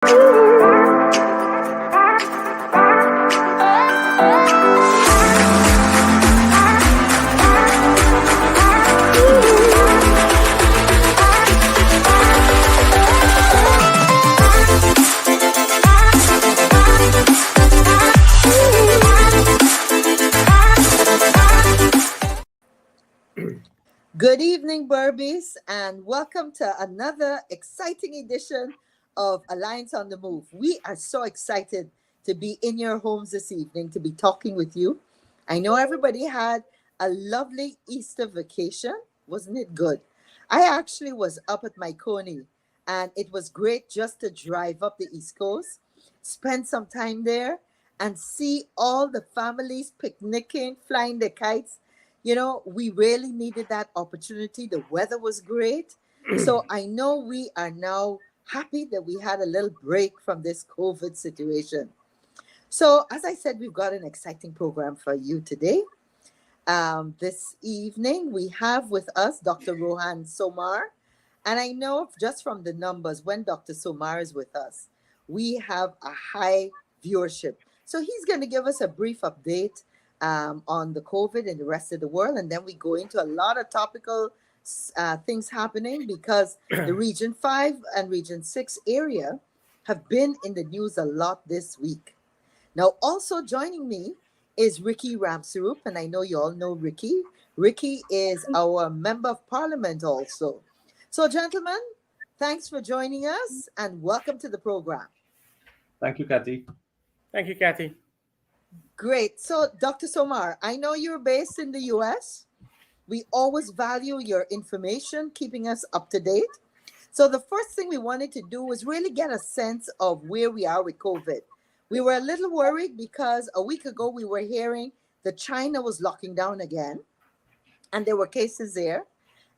Good evening, Burbies, and welcome to another exciting edition of Alliance on the Move. We are so excited to be in your homes this evening to be talking with you. I know everybody had a lovely Easter vacation. Wasn't it good? I actually was up at my Coney, and it was great just to drive up the East Coast, spend some time there, and see all the families picnicking, flying the kites. We really needed that opportunity. The weather was great. So I know we are now happy that we had a little break from this COVID situation. So, as I said, we've got an exciting program for you today. This evening, we have with us Dr. Rohan Somar. And I know just from the numbers, when Dr. Somar is with us, we have a high viewership. So he's going to give us a brief update on the COVID in the rest of the world. And then we go into a lot of topical things happening because the Region 5 and Region 6 area have been in the news a lot this week. Now, also joining me is Ricky Ramsarup, and I know you all know Ricky. Ricky is our Member of Parliament also. So, gentlemen, thanks for joining us and welcome to the program. Thank you, Kathy. Thank you, Kathy. Great. So, Dr. Somar, I know you're based in the U.S. We always value your information, keeping us up to date. So the first thing we wanted to do was really get a sense of where we are with COVID. We were a little worried because a week ago we were hearing that China was locking down again, and there were cases there.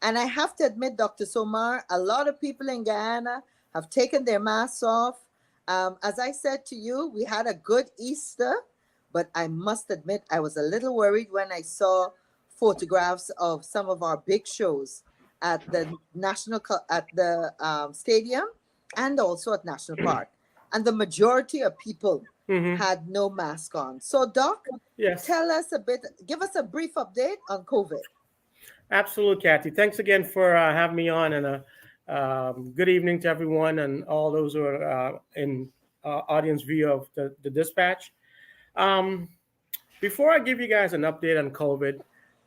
And I have to admit, Dr. Somar, a lot of people in Guyana have taken their masks off. As I said to you, we had a good Easter. But I must admit, I was a little worried when I saw photographs of some of our big shows at the stadium and also at National Park. And the majority of people had no mask on. So, Doc, yes, tell us give us a brief update on COVID. Absolutely, Kathy. Thanks again for having me on, and good evening to everyone and all those who are in audience view of the dispatch. Before I give you guys an update on COVID,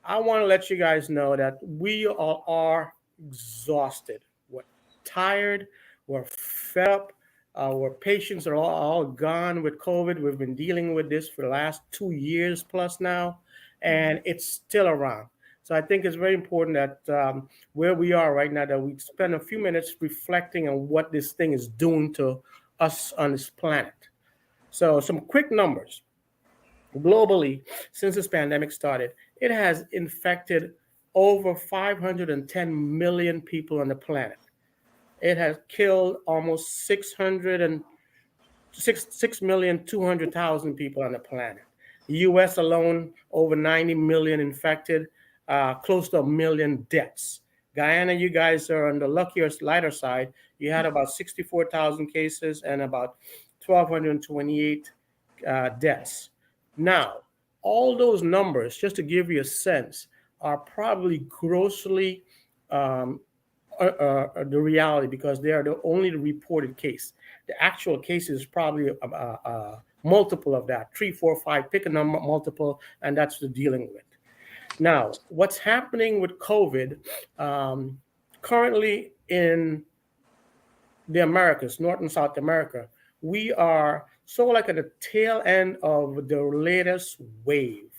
I want to let you guys know that we all are exhausted. We're tired. We're fed up. Our patients are all gone with COVID. We've been dealing with this for the last 2 years plus now, and it's still around. So I think it's very important that where we are right now, that we spend a few minutes reflecting on what this thing is doing to us on this planet. So some quick numbers. Globally, since this pandemic started, it has infected over 510 million people on the planet. It has killed almost 6,200,000 people on the planet. The U.S. alone, over 90 million infected, close to 1 million deaths. Guyana, you guys are on the luckier, lighter side. You had about 64,000 cases and about 1,228 deaths. Now, all those numbers, just to give you a sense, are probably grossly the reality because they are the only reported case. The actual case is probably a multiple of that, 3, 4, 5, pick a number, multiple, and that's the dealing with. Now, what's happening with COVID currently in the Americas, North and South America, we are so like at the tail end of the latest wave.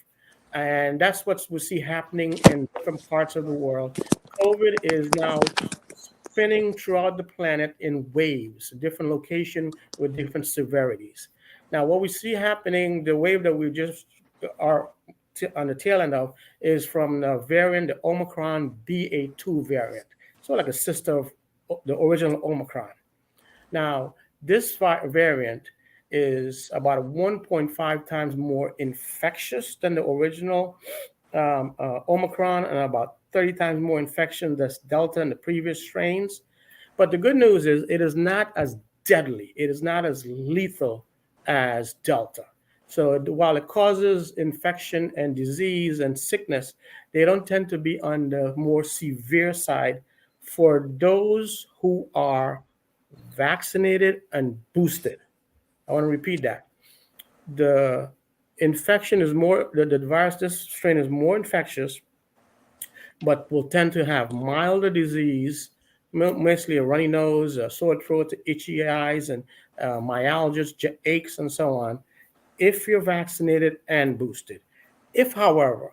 And that's what we see happening in different parts of the world. COVID is now spinning throughout the planet in waves, different location with different severities. Now, what we see happening, the wave that we just are on the tail end of is from the variant, the Omicron BA2 variant. So like a sister of the original Omicron. Now, this variant is about 1.5 times more infectious than the original Omicron and about 30 times more infection than Delta and the previous strains. But the good news is it is not as deadly. It is not as lethal as Delta. So while it causes infection and disease and sickness, they don't tend to be on the more severe side for those who are vaccinated and boosted. I want to repeat that. The infection is more, the virus, this strain is more infectious, but will tend to have milder disease, mostly a runny nose, a sore throat, itchy eyes, and myalgias, aches, and so on, if you're vaccinated and boosted. If, however,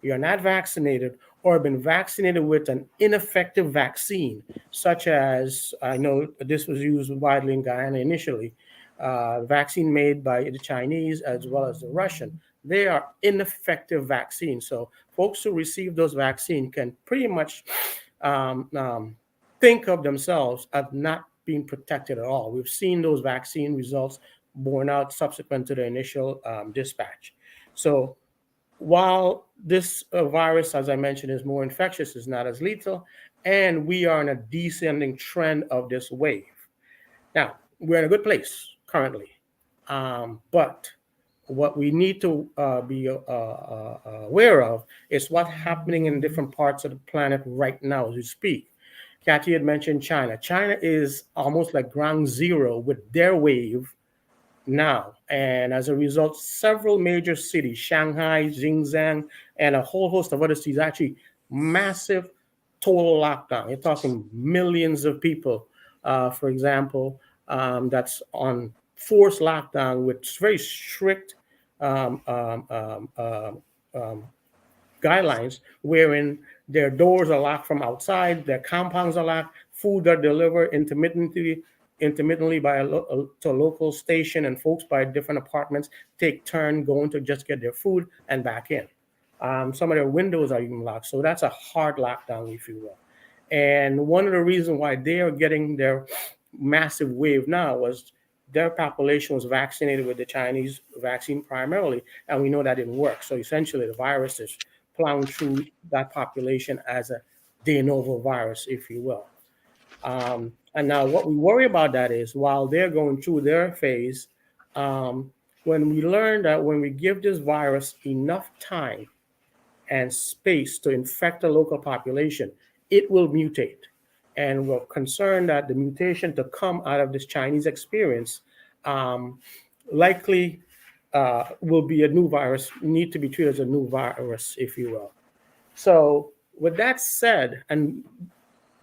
you're not vaccinated or have been vaccinated with an ineffective vaccine, such as I know this was used widely in Guyana initially, vaccine made by the Chinese as well as the Russian, they are ineffective vaccines. So folks who receive those vaccines can pretty much um, um, think of themselves as not being protected at all. We've seen those vaccine results borne out subsequent to the initial dispatch. So while this virus, as I mentioned, is more infectious, is not as lethal, and we are in a descending trend of this wave. Now, we're in a good place currently, but what we need to be aware of is what's happening in different parts of the planet right now as we speak. Kathy had mentioned China. China is almost like ground zero with their wave now. And as a result, several major cities, Shanghai, Xinjiang, and a whole host of other cities, actually massive total lockdown. You're talking millions of people, for example, that's on forced lockdown with very strict um, um, um, um, um, guidelines, wherein their doors are locked from outside, their compounds are locked, food are delivered intermittently by to a local station, and folks by different apartments take turn going to just get their food and back in. Some of their windows are even locked, so that's a hard lockdown, if you will. And one of the reasons why they are getting their massive wave now was their population was vaccinated with the Chinese vaccine primarily, and we know that didn't work. So essentially, the virus is plowing through that population as a de novo virus, if you will. And now, what we worry about that is while they're going through their phase, um, when we learn that when we give this virus enough time and space to infect a local population, it will mutate. And we're concerned that the mutation to come out of this Chinese experience um, likely will be a new virus, need to be treated as a new virus, if you will. So, with that said, and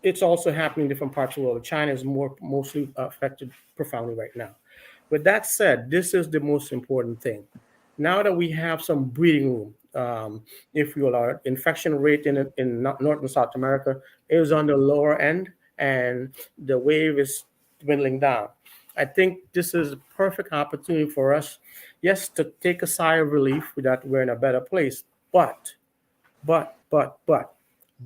it's also happening in different parts of the world. China is mostly affected profoundly right now. With that said, this is the most important thing. Now that we have some breathing room, if you will, our infection rate in North and South America is on the lower end, and the wave is dwindling down. I think this is a perfect opportunity for us, yes, to take a sigh of relief that we're in a better place, but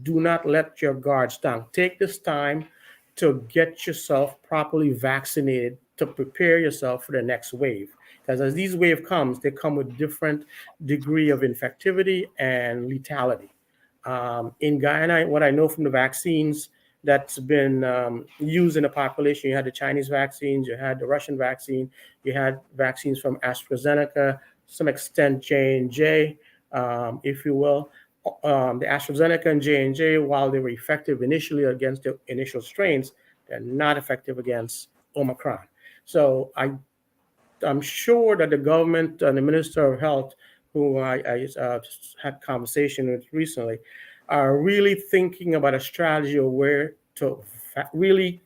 do not let your guards down. Take this time to get yourself properly vaccinated to prepare yourself for the next wave. Because as these wave comes, they come with different degree of infectivity and lethality. In Guyana, what I know from the vaccines that's been used in the population, you had the Chinese vaccines, you had the Russian vaccine, you had vaccines from AstraZeneca, to some extent J&J, if you will. The AstraZeneca and J&J, while they were effective initially against the initial strains, they're not effective against Omicron. So I'm sure that the government and the Minister of Health, who I had conversation with recently, are really thinking about a strategy of where to really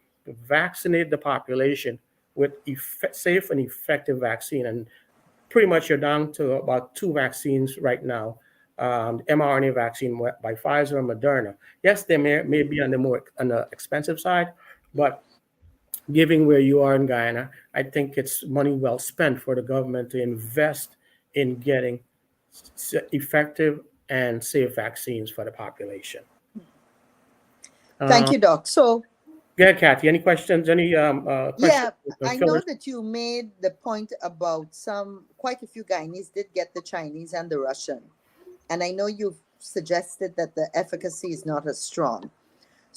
vaccinate the population with safe and effective vaccine. And pretty much you're down to about 2 vaccines right now. The mRNA vaccine by Pfizer and Moderna. Yes, they may be on the expensive side, but given where you are in Guyana, I think it's money well spent for the government to invest in getting effective and safe vaccines for the population. Thank you, Doc. So, yeah, Kathy, any questions? Any questions? yeah, I know that you made the point about quite a few Guyanese did get the Chinese and the Russian. And I know you've suggested that the efficacy is not as strong.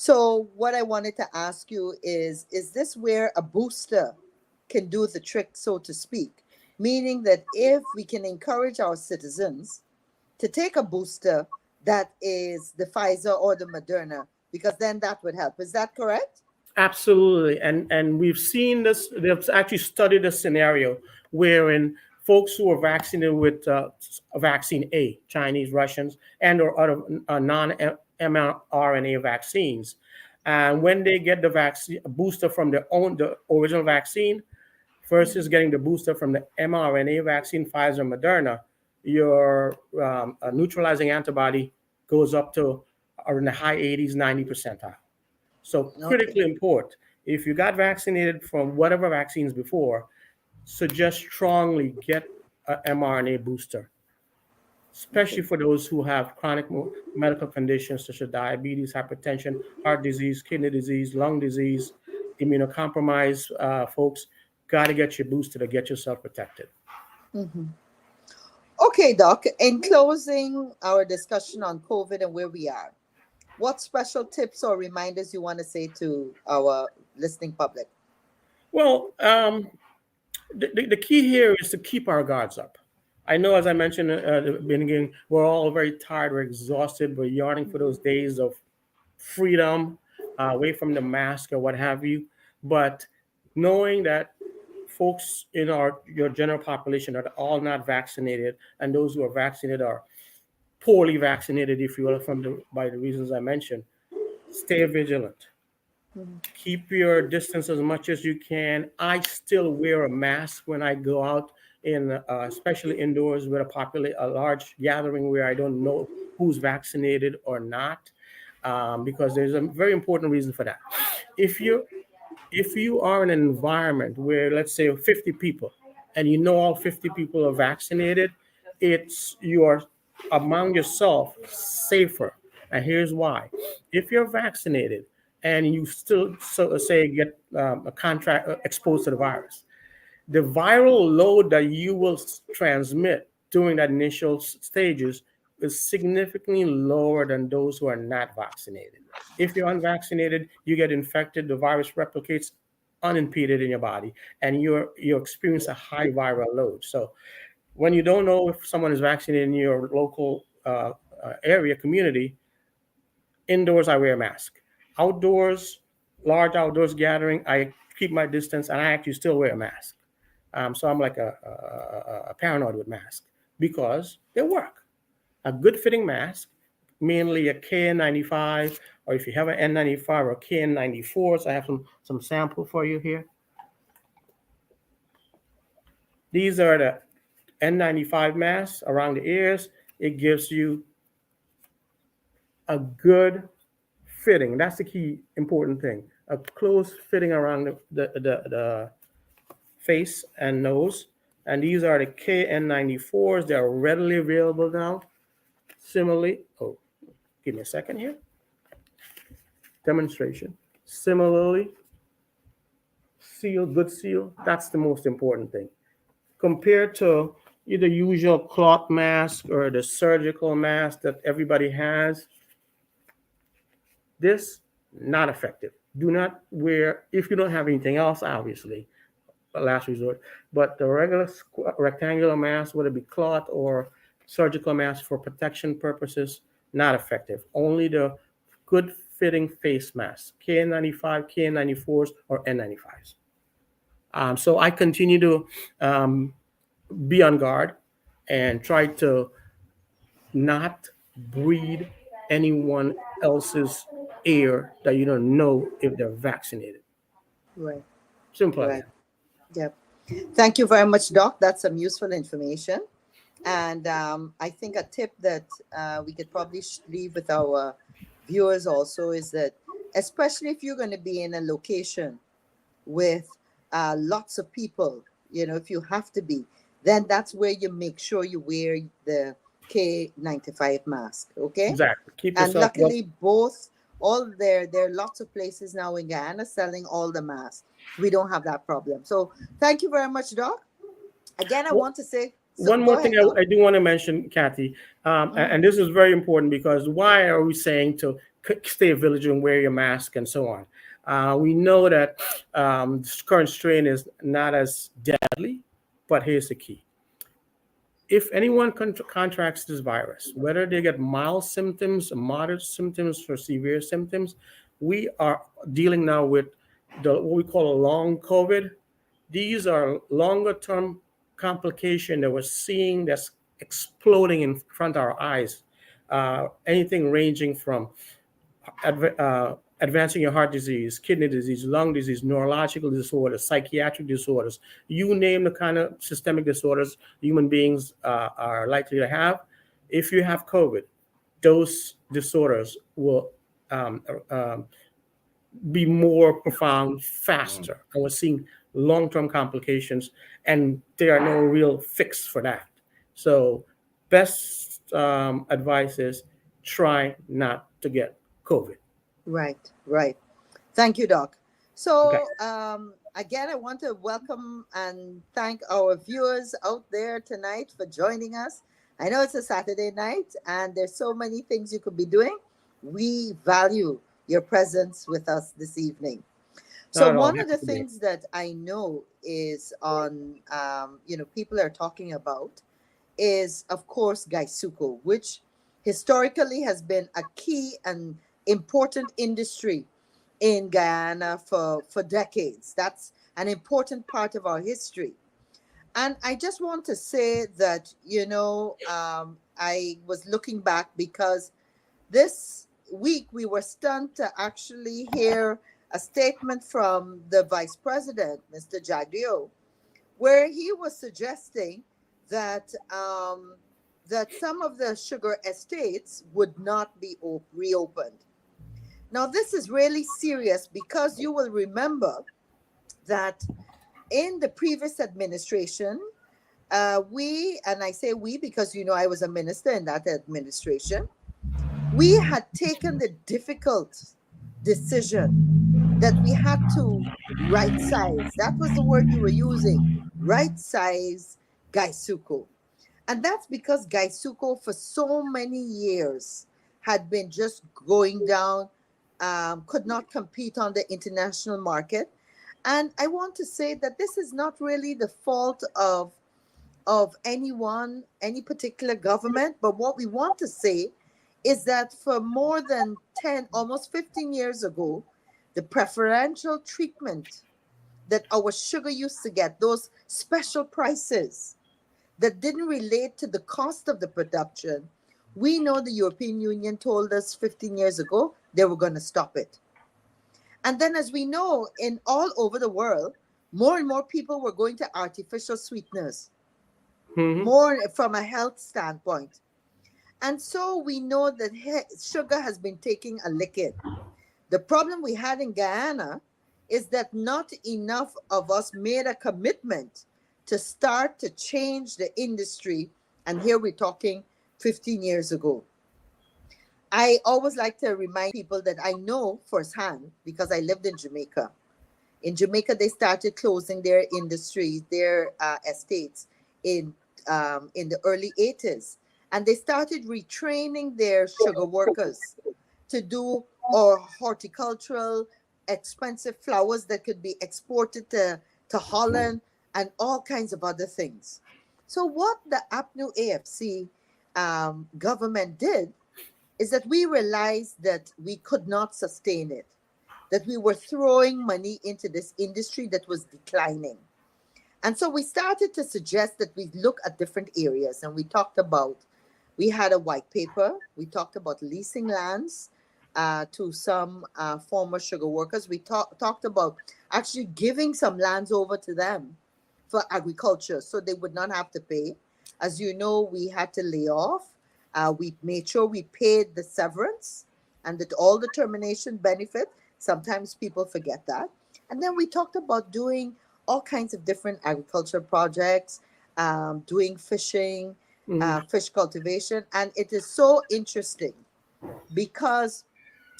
So what I wanted to ask you is this where a booster can do the trick, so to speak? Meaning that if we can encourage our citizens to take a booster that is the Pfizer or the Moderna, because then that would help. Is that correct? Absolutely, and we've seen this. They've actually studied a scenario wherein folks who are vaccinated with vaccine A, Chinese, Russians, and or other non-mRNA vaccines, and when they get the vaccine booster from the original vaccine versus getting the booster from the mRNA vaccine, Pfizer, Moderna, your neutralizing antibody goes up to in the high 80s, 90 percentile. So Okay. critically important. If you got vaccinated from whatever vaccines before, suggest strongly get a mRNA booster, especially Okay. for those who have chronic medical conditions such as diabetes, hypertension, heart disease, kidney disease, lung disease, immunocompromised folks. Got to get your booster to get yourself protected. Mhm. Okay, Doc. In closing our discussion on COVID and where we are, what special tips or reminders you want to say to our listening public? Well, the key here is to keep our guards up. I know, as I mentioned at the beginning, we're all very tired, we're exhausted, we're yearning for those days of freedom, away from the mask or what have you. But knowing that folks in your general population are all not vaccinated, and those who are vaccinated are poorly vaccinated, if you will, by the reasons I mentioned, stay vigilant. Mhm. Keep your distance as much as you can. I still wear a mask when I go out especially indoors with a large gathering where I don't know who's vaccinated or not, because there's a very important reason for that. If you if you are in an environment where, let's say, 50 people, and you know all 50 people are vaccinated, it's you are among yourself safer. And here's why: if you're vaccinated and you still say get a contract exposed to the virus, the viral load that you will transmit during that initial stages is significantly lower than those who are not vaccinated. If you're unvaccinated, you get infected, the virus replicates unimpeded in your body, and you experience a high viral load. So when you don't know if someone is vaccinated in your local area community, indoors I wear a mask. Outdoors, large outdoors gathering, I keep my distance, and I actually still wear a mask. So I'm like a paranoid with masks because they work. A good fitting mask, mainly a KN95, or if you have an N95 or KN94, so I have some sample for you here. These are the N95 masks around the ears. It gives you a good fitting. That's the key important thing. A close fitting around the face and nose. And these are the KN94s. They are readily available now. Similarly, give me a second here. Demonstration. Similarly, seal, good seal. That's the most important thing. Compared to either usual cloth mask or the surgical mask that everybody has, this not effective. Do not wear if you don't have anything else, obviously, a last resort. But the regular rectangular mask, whether it be cloth or surgical mask for protection purposes, not effective. Only the good fitting face masks, KN95, KN94s, or N95s. So I continue to be on guard and try to not breathe anyone else's air that you don't know if they're vaccinated. Right. Simple as Right. that. Yep. Thank you very much, Doc. That's some useful information. And I think a tip that we could probably leave with our viewers also is that, especially if you're going to be in a location with lots of people, if you have to be, then that's where you make sure you wear the K95 mask. Okay. Exactly. Keep And yourself well. luckily, all there are lots of places now in Guyana selling all the masks. We don't have that problem. So thank you very much, Doc. Again, I want to say, so One go more thing ahead, Doc. I do want to mention, Kathy, Mhm. and this is very important because why are we saying to stay vigilant, wear your mask, and so on. We know that this current strain is not as deadly, but here's the key. If anyone contracts this virus, whether they get mild symptoms, moderate symptoms, or severe symptoms, we are dealing now with what we call a long COVID. These are longer term complication that we're seeing that's exploding in front of our eyes. Anything ranging from advancing your heart disease, kidney disease, lung disease, neurological disorders, psychiatric disorders, you name the kind of systemic disorders human beings are likely to have. If you have COVID, those disorders will um, um, be more profound faster. And we're seeing long-term complications, and there are no real fix for that. So best advice is try not to get COVID. Right, right. Thank you, Doc. Okay. So, again, I want to welcome and thank our viewers out there tonight for joining us. I know it's a Saturday night and there's so many things you could be doing. We value your presence with us this evening. So, Not at all. one of Happy the to be here. things that I know is on, people are talking about is, of course, Gaisuko, which historically has been a key and important industry in Guyana for decades. That's an important part of our history. And I just want to say that, I was looking back because this week we were stunned to actually hear a statement from the vice president, Mr. Jagdeo, where he was suggesting that that some of the sugar estates would not be reopened. Now, this is really serious because you will remember that in the previous administration, and I say we because I was a minister in that administration, we had taken the difficult decision that we had to right size. That was the word you were using, right size Gaisuko. And that's because Gaisuko for so many years had been just going down, could not compete on the international market. And I want to say that this is not really the fault of anyone, any particular government, but what we want to say is that for more than 10, almost 15 years ago, the preferential treatment that our sugar used to get, those special prices that didn't relate to the cost of the production, we know the European Union told us 15 years ago they were going to stop it. And then, as we know, in all over the world, more and more people were going to artificial sweeteners, Mm-hmm. more from a health standpoint. And so we know that sugar has been taking a licking. The problem we had in Guyana is that not enough of us made a commitment to start to change the industry. And here we're talking 15 years ago. I always like to remind people that I know firsthand because I lived in Jamaica. In Jamaica, they started closing their industries, their estates in the early 80s. And they started retraining their sugar workers to do horticultural, expensive flowers that could be exported to Holland and all kinds of other things. So what the APNU AFC government did is that we realized that we could not sustain it, that we were throwing money into this industry that was declining. And so we started to suggest that we look at different areas. And we had a white paper. We talked about leasing lands to some former sugar workers. We talked about actually giving some lands over to them for agriculture so they would not have to pay. As you know, we had to lay off. We made sure we paid the severance and that all the termination benefit. Sometimes people forget that. And then we talked about doing all kinds of different agriculture projects, doing fishing, Mm-hmm. fish cultivation. And it is so interesting because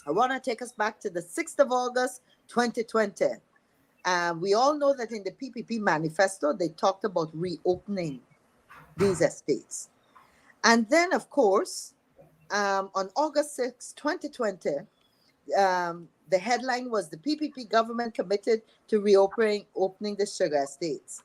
I want to take us back to the 6th of August, 2020. We all know that in the PPP manifesto, they talked about reopening these estates. And then, of course, on August 6, 2020, the headline was the PPP government committed to reopening the sugar estates.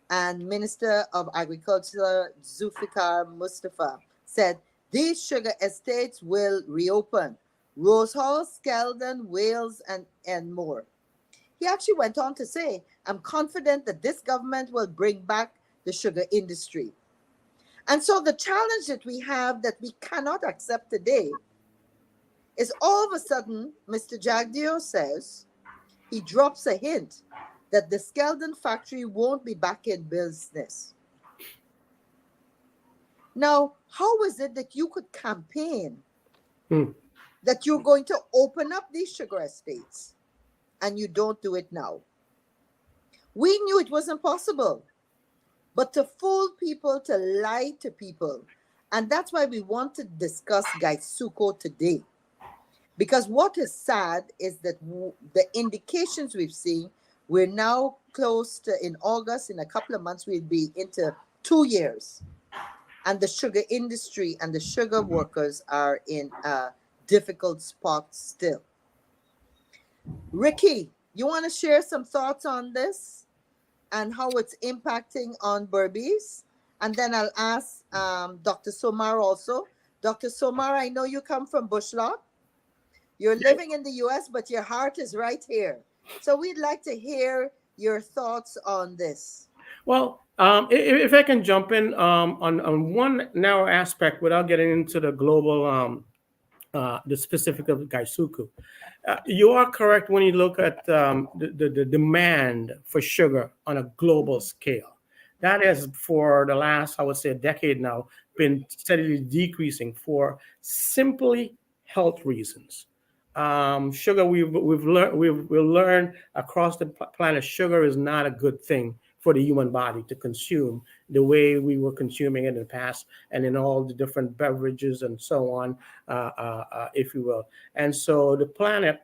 And Minister of Agriculture Zulfikar Mustafa said these sugar estates will reopen. Rose Hall, Skeldon, Wales, and more. He actually went on to say, I'm confident that this government will bring back the sugar industry. And so the challenge that we have that we cannot accept today is all of a sudden, Mr. Jagdeo says, he drops a hint that the Skeldon factory won't be back in business. Now, how is it that you could campaign that you're going to open up these sugar estates and you don't do it now? We knew it wasn't possible, but to fool people, to lie to people, and that's why we want to discuss Gaisuko today. Because what is sad is that the indications we've seen, we're now close to, in August, in a couple of months, we'll be into 2 years. And the sugar industry and the sugar workers are in a difficult spot still. Ricky, you want to share some thoughts on this and how it's impacting on Berbice? And then I'll ask Dr. Somar also. Dr. Somar, I know you come from Bushlock. You're living in the US, but your heart is right here. So we'd like to hear your thoughts on this. Well, if I can jump in on one narrow aspect without getting into the global, the specific of Gaisuku. You are correct when you look at the demand for sugar on a global scale. That has, for the last, I would say, a decade now, been steadily decreasing for simply health reasons. Sugar, we've learned across the planet, sugar is not a good thing for the human body to consume the way we were consuming it in the past, and in all the different beverages and so on, if you will. And so the planet,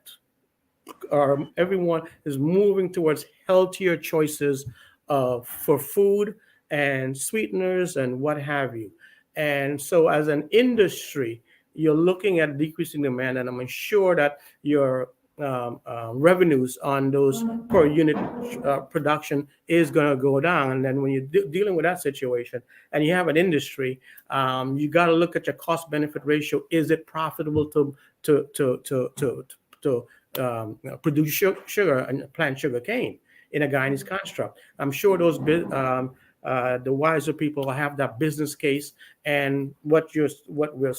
or everyone, is moving towards healthier choices for food and sweeteners and what have you. And so as an industry, you're looking at decreasing demand, and I'm sure that your revenues on those per unit production is going to go down. And then when you're dealing with that situation and you have an industry, you got to look at your cost benefit ratio. Is it profitable to produce sugar and plant sugar cane in a Guyanese construct? I'm sure those the wiser people have that business case, and what we're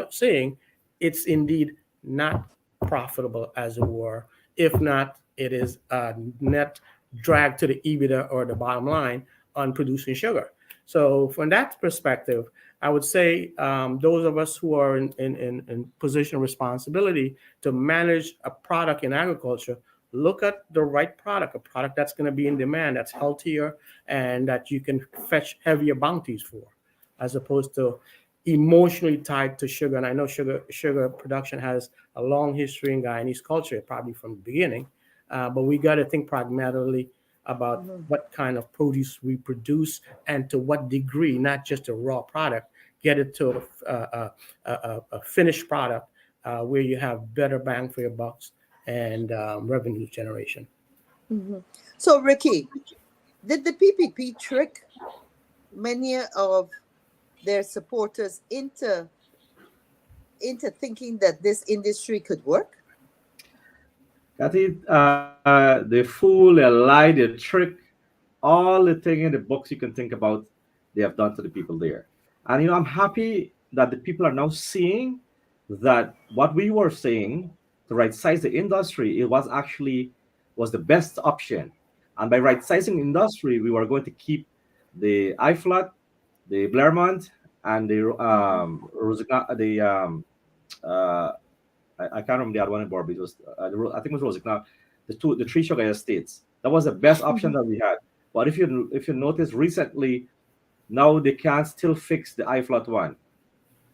seeing, it's indeed not profitable, as it were. If not, it is a net drag to the EBITDA or the bottom line on producing sugar. So from that perspective, I would say those of us who are in position of responsibility to manage a product in agriculture, look at the right product, a product that's going to be in demand, that's healthier, and that you can fetch heavier bounties for, as opposed to emotionally tied to sugar. And I know sugar production has a long history in Guyanese culture, probably from the beginning, but we got to think pragmatically about what kind of produce we produce and to what degree, not just a raw product, get it to a finished product where you have better bang for your bucks and revenue generation. So, Ricky, did the PPP trick many of their supporters into thinking that this industry could work? Kathy, they fool, they lie, they trick, all the thing in the books you can think about, they have done to the people there. And I'm happy that the people are now seeing that what we were saying to right size the industry, it was the best option. And by right sizing industry, we were going to keep the IFLAT, the Blairmont, and the I can't remember the other one in Barbie. It was I think it was Rosigna, the three sugar estates. That was the best option that we had. But if you notice recently, now they can't still fix the iFlat one.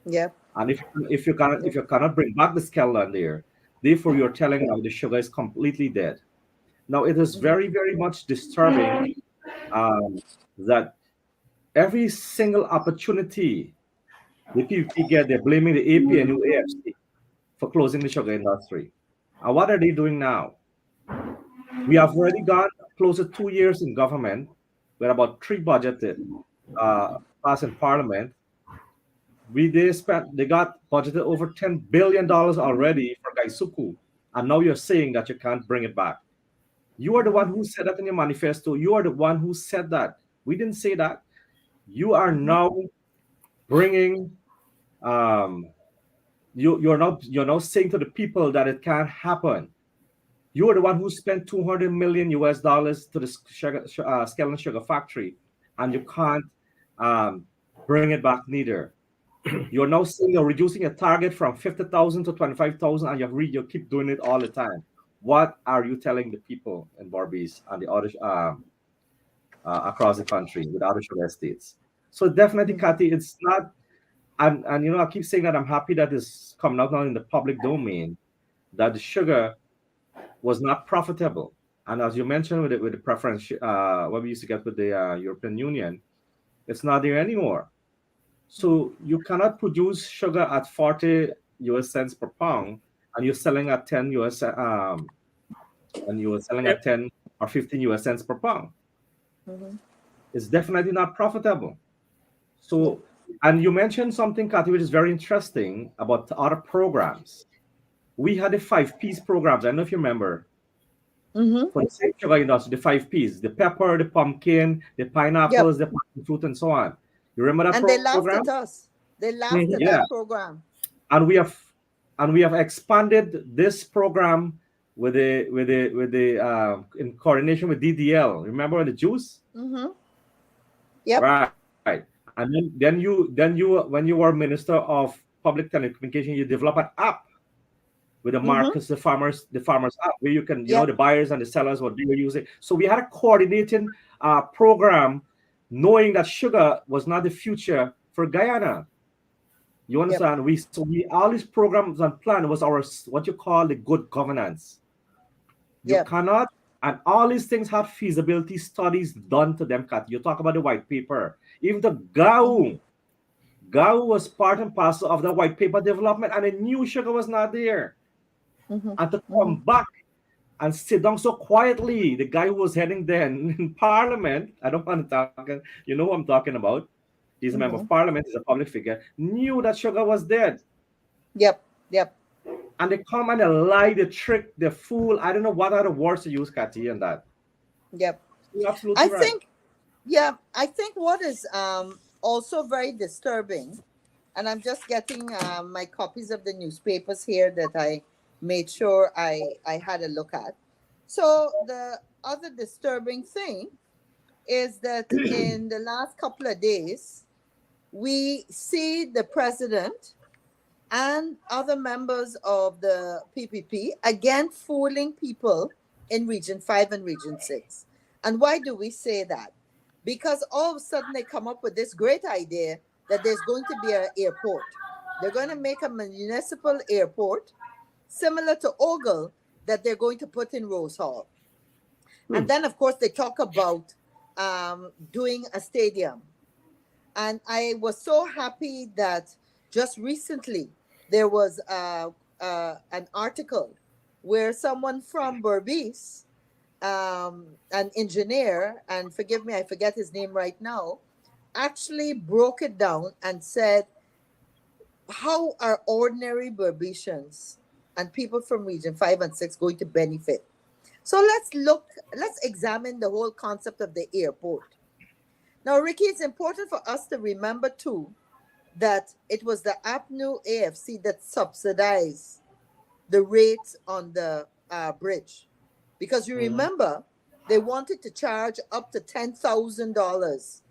Yeah. And if you cannot bring back the skeleton there, therefore you're telling now the sugar is completely dead. Now it is very, very much disturbing that every single opportunity The PPP get, they're blaming the AP and new AFC for closing the sugar industry. And what are they doing now? We have already gone close to 2 years in government, with about three budgeted passed in parliament. They got budgeted over $10 billion already for Gaisuku, and now you're saying that you can't bring it back. You are the one who said that in your manifesto. You are the one who said that. We didn't say that. You are now bringing um, you're now saying to the people that it can't happen. You are the one who spent 200 million US dollars to the Skellin Sugar Factory, and you can't um, bring it back neither. You're now saying you're reducing a target from 50,000 to 25,000, and you keep doing it all the time. What are you telling the people in Barbados and the other across the country with other sugar estates? So definitely, Kathy, it's not. And I keep saying that I'm happy that it's coming out now in the public domain that the sugar was not profitable. And as you mentioned with the preference, what we used to get with the European Union, it's not there anymore. So you cannot produce sugar at 40 US cents per pound, and you're selling at 10 US and you were selling at Yep. 10 or 15 US cents per pound. Mhm. It's definitely not profitable. Yeah. So, and you mentioned something, Kathy, which is very interesting about the other programs. We had the 5 P's programs. I don't know if you remember, Mm-hmm. for the same sugar industry, the 5 P's: the pepper, the pumpkin, the Yep. pineapples, the passion fruit, and so on. You remember that And they program? laughed at us. They laughed at Mhm. Yeah. that program. And we have expanded this program with the in coordination with DDL. Remember the juice? Mm-hmm. Yep. Right. And then you when you were Minister of Public Telecommunication, you develop an app with the Mm-hmm. markets, the farmers app, where you can, Yep. the buyers and the sellers, what they were using. So we had a coordinating program, knowing that sugar was not the future for Guyana. You Yep. understand? We all these programs and plan was our what you call the good governance. You Yep. cannot, and all these things have feasibility studies done to them. Kat. You talk about the white paper. Even the Mm-hmm. GAU was part and parcel of the white paper development, and the new sugar was not there. Mm-hmm. And to Mm-hmm. come back and sit down so quietly, the guy who was heading then in Parliament, I don't want to talk, you know who I'm talking about. He's a member of Mm-hmm. Parliament, he's a public figure, knew that sugar was dead. Yep. Yep. And they come and they lie, they trick, they fool. I don't know what are the words to use, Kathy, and that. Yep. You're I absolutely right. think, yeah, I think what is also very disturbing, and I'm just getting my copies of the newspapers here that I made sure I had a look at. So the other disturbing thing is that in the last couple of days, we see the president and other members of the PPP again fooling people in Region 5 and Region 6. And why do we say that? Because all of a sudden they come up with this great idea that there's going to be an airport. They're going to make a municipal airport similar to Ogle that they're going to put in Rose Hall. And then, of course, they talk about doing a stadium. And I was so happy that just recently there was an article where someone from Berbice, an engineer, and forgive me, I forget his name right now, actually broke it down and said, how are ordinary Berbicians and people from Region 5 and 6 going to benefit? So let's examine the whole concept of the airport. Now, Ricky, it's important for us to remember too that it was the APNU AFC that subsidized the rates on the bridge. Because you Mhm. remember, they wanted to charge up to $10,000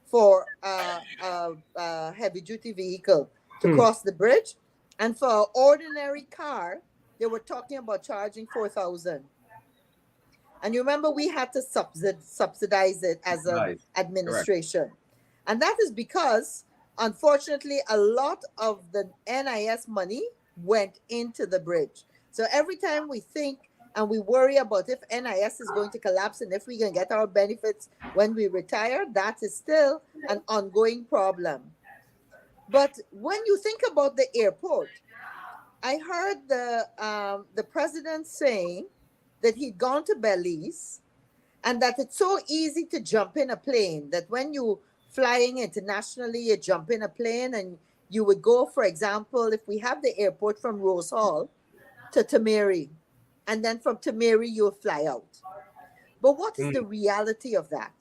for a heavy duty vehicle to Hmm. cross the bridge. And for an ordinary car, they were talking about charging 4,000. And you remember we had to subsidize it as an Right. Correct. administration. And that is because, unfortunately, a lot of the NIS money went into the bridge. So every time we think and we worry about if NIS is going to collapse and if we can get our benefits when we retire, that is still an ongoing problem. But when you think about the airport, I heard the president saying that he'd gone to Belize and that it's so easy to jump in a plane that when you flying internationally, you jump in a plane and you would go, for example, if we have the airport from Rose Hall to Tamari, and then from Tamari you will fly out. But what is the Mm. reality of that?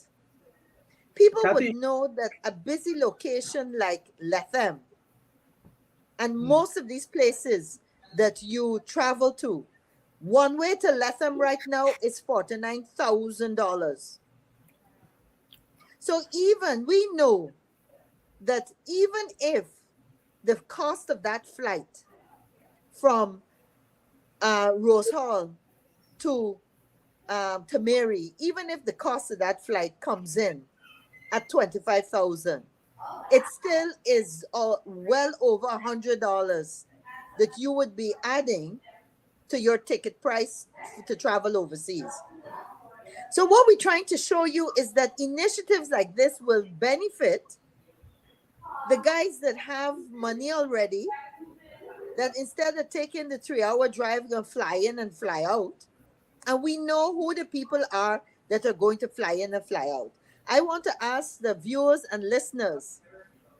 People would Kathy, know that a busy location like Lethem and mm, most of these places that you travel to, one way to Lethem right now is $49,000. So even we know that even if the cost of that flight from Rose Hall to Mary, even if the cost of that flight comes in at 25,000, it still is well over $100 that you would be adding to your ticket price to travel overseas. So what we're trying to show you is that initiatives like this will benefit the guys that have money already, that instead of taking the 3 hour drive, gonna fly in and fly out. And we know who the people are that are going to fly in and fly out. I want to ask the viewers and listeners,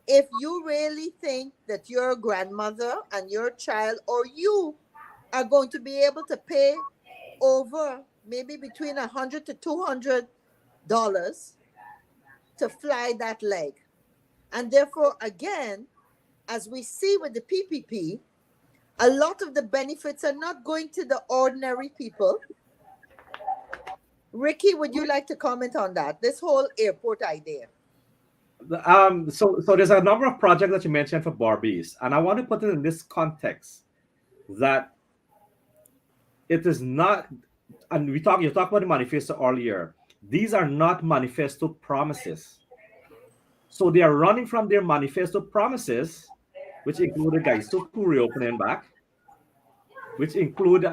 if you really think that your grandmother and your child or you are going to be able to pay over maybe between $100 to $200 to fly that leg. And therefore, again, as we see with the PPP, a lot of the benefits are not going to the ordinary people. Ricky, would you like to comment on that? This whole airport idea. so there's a number of projects that you mentioned for Barbies, and I want to put it in this context that it is not, and you talked about the manifesto earlier. These are not manifesto promises. So they are running from their manifesto promises, which included guys to reopening back, which include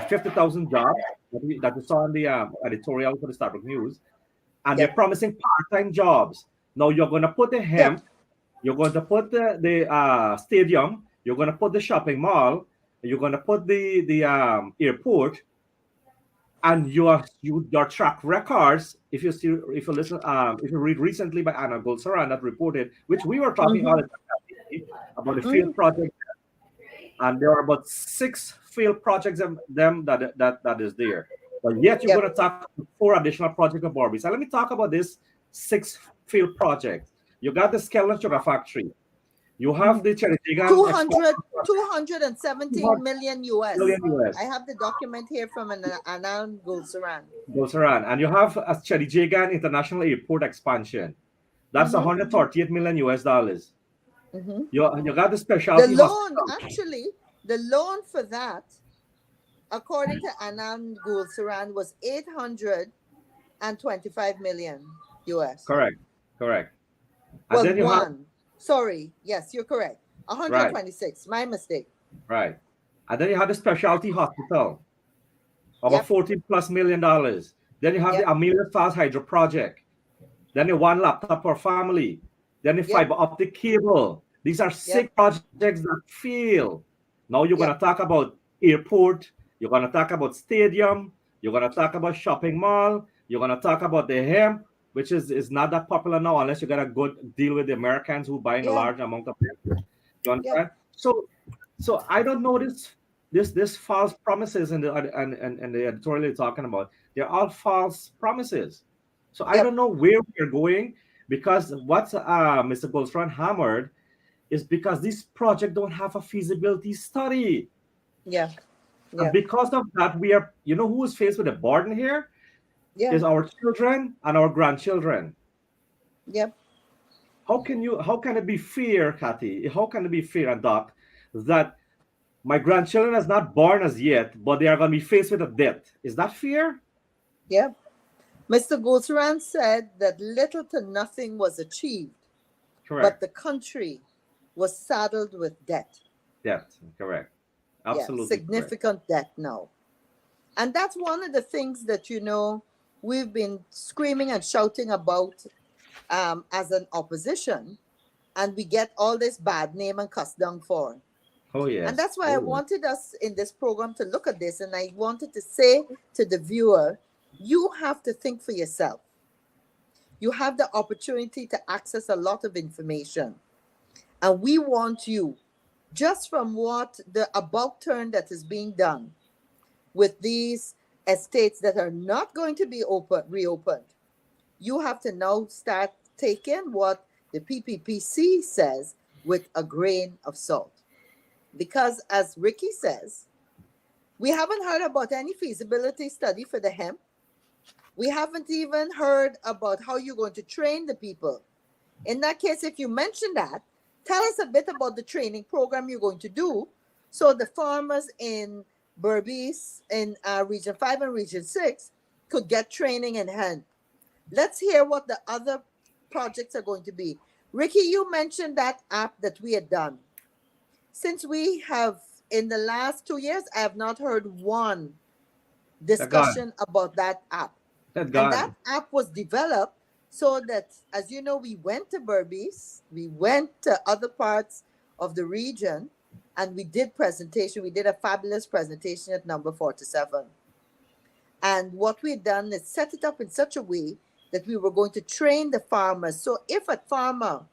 50,000 jobs that we saw in the editorial for the Starbucks News, and they're Yep. promising part-time jobs. Now you're going to put the Yep. hemp, you're going to put the stadium, you're going to put the shopping mall, you're going to put the airport, and your track records. If you listen, if you read recently by Anna Golsaran that reported, which we were talking all Mm-hmm. the time about the Mm-hmm. field project, and there are about 6 field projects of them that is there. But yet you're going Yep. to talk about 4 additional projects of Barbie. So let me talk about this 6 field projects. You got the Skeleton Sugar Factory. You have Mm-hmm. the Cheritigan export 200, 217 million US. million US I have the document here from an Anand Gulsaran. goes around, and you have a Cheritigan International Airport expansion. That's Mm-hmm. 138 million US dollars. Mm-hmm. You got the The specialty loan, hospital. actually, the loan for that, according to Anand Gulsaran, was 825 million US. Correct, correct. And Well, then you have one. Sorry. Yes, you're correct. right, 126. My mistake. right. And then you have the specialty hospital, over Yep. 14 plus million dollars. Then you have the Yep. Amelia Fast Hydro project. Then the one laptop per family. Then the Yep. fiber optic cable. These are Yep. 6 projects that fail. Now you're going to Yep. talk about airport. You're going to talk about stadium. You're going to talk about shopping mall. You're going to talk about the hemp, which is not that popular now unless you got a good deal with the Americans who buying a Yeah. large amount of hemp. You Yep. understand? So I don't know this false promises in the editorial you're talking about. They're all false promises. So I Yep. don't know where we're going, because what Mr. Goldstrand hammered is because this project don't have a feasibility study. Yeah. And Yeah. because of that, we are, who is faced with a burden here Yeah. is our children and our grandchildren. Yep. How can it be fair, Kathy? How can it be fair, and Doc, that my grandchildren is not born as yet, but they are going to be faced with a debt? Is that fair? Yep. Mr. Gulsaran said that little to nothing was achieved, but Correct. the country was saddled with debt. Debt. Correct. Yeah, Absolutely correct. significant debt now. And that's one of the things that, we've been screaming and shouting about as an opposition, and we get all this bad name and cuss down for. Oh And yes. that's why I Oh yes. wanted us in this program to look at this. And I wanted to say to the viewer, you have to think for yourself. You have the opportunity to access a lot of information. And we want you, just from what the about turn that is being done with these estates that are not going to be reopened, you have to now start taking what the PPPC says with a grain of salt. Because as Ricky says, we haven't heard about any feasibility study for the hemp. We haven't even heard about how you're going to train the people. In that case, if you mention that, tell us a bit about the training program you're going to do so the farmers in Berbice, in Region 5 and Region 6 could get training in hand. Let's hear what the other projects are going to be. Ricky, you mentioned that app that we had done. Since we have, in the last 2 years, I have not heard one They're gone. discussion about that app. They're And that gone. app was developed so that, as you know, we went to Berbice, we went to other parts of the region, and we did presentation. We did a fabulous presentation at number 47. And what we've done is set it up in such a way that we were going to train the farmers. So if a farmer,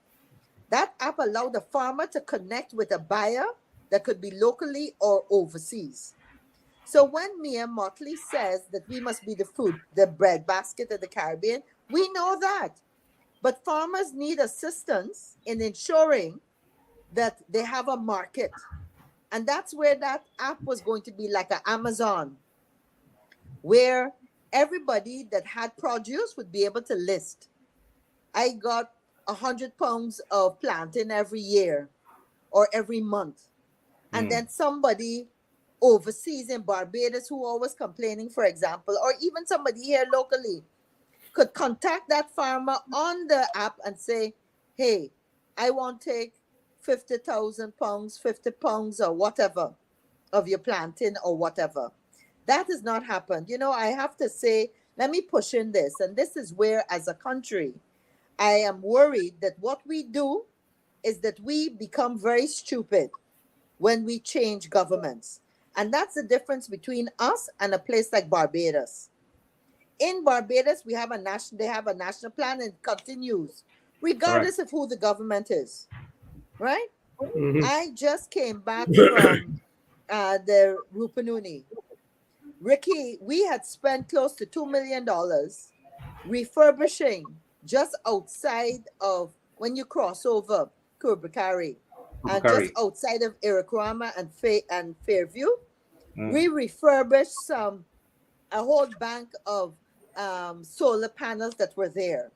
that app allowed the farmer to connect with a buyer that could be locally or overseas. So when Mia Motley says that we must be the food, the bread basket of the Caribbean, we know that. But farmers need assistance in ensuring that they have a market. And that's where that app was going to be like an Amazon, where everybody that had produce would be able to list. I got 100 pounds of plantain every year or every month. And Mm. then somebody overseas in Barbados who always complaining, for example, or even somebody here locally could contact that farmer on the app and say, hey, I want to take 50,000 pounds, 50 pounds or whatever of your plantain or whatever. That has not happened. You know, I have to say, let me push in this. And this is where, as a country, I am worried that what we do is that we become very stupid when we change governments. And that's the difference between us and a place like Barbados. In Barbados, we have they have a national plan and it continues, Correct. regardless of who the government is. Right? Mhm. I just came back from the Rupununi. Ricky, we had spent close to $2 million refurbishing just outside of when you cross over Kurbakari and just Curry. outside of Iraquama and Fairview. Mm. We refurbished a whole bank of solar panels that were there.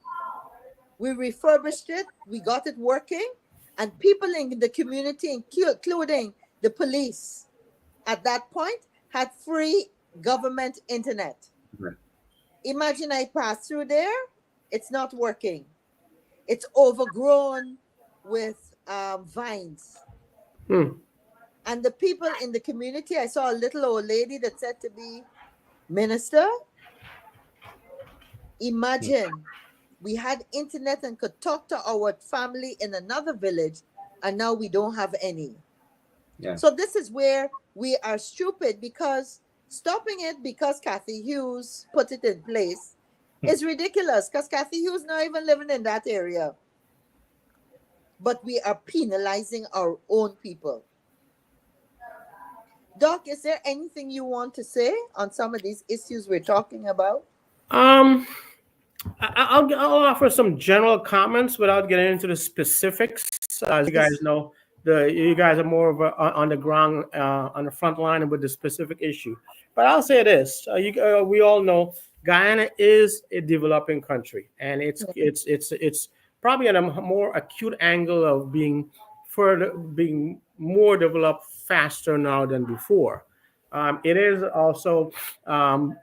We refurbished it, we got it working, and people in the community, including the police, at that point had free government internet. Right. Imagine I pass through there, it's not working. It's overgrown with vines. Hmm. And the people in the community, I saw a little old lady that said to me, Minister, Mm. imagine we had internet and could talk to our family in another village, and now we don't have any. Yeah. So this is where we are stupid, because stopping it because Kathy Hughes put it in place is ridiculous, because Kathy Hughes not even living in that area. But we are penalizing our own people. Doc, is there anything you want to say on some of these issues we're talking about? Um, I'll offer some general comments without getting into the specifics. As you guys Please. know, you guys are more of on the ground, on the front line with the specific issue. But I'll say this: we all know Guyana is a developing country, and it's probably at a more acute angle of being more developed faster now than before. It is also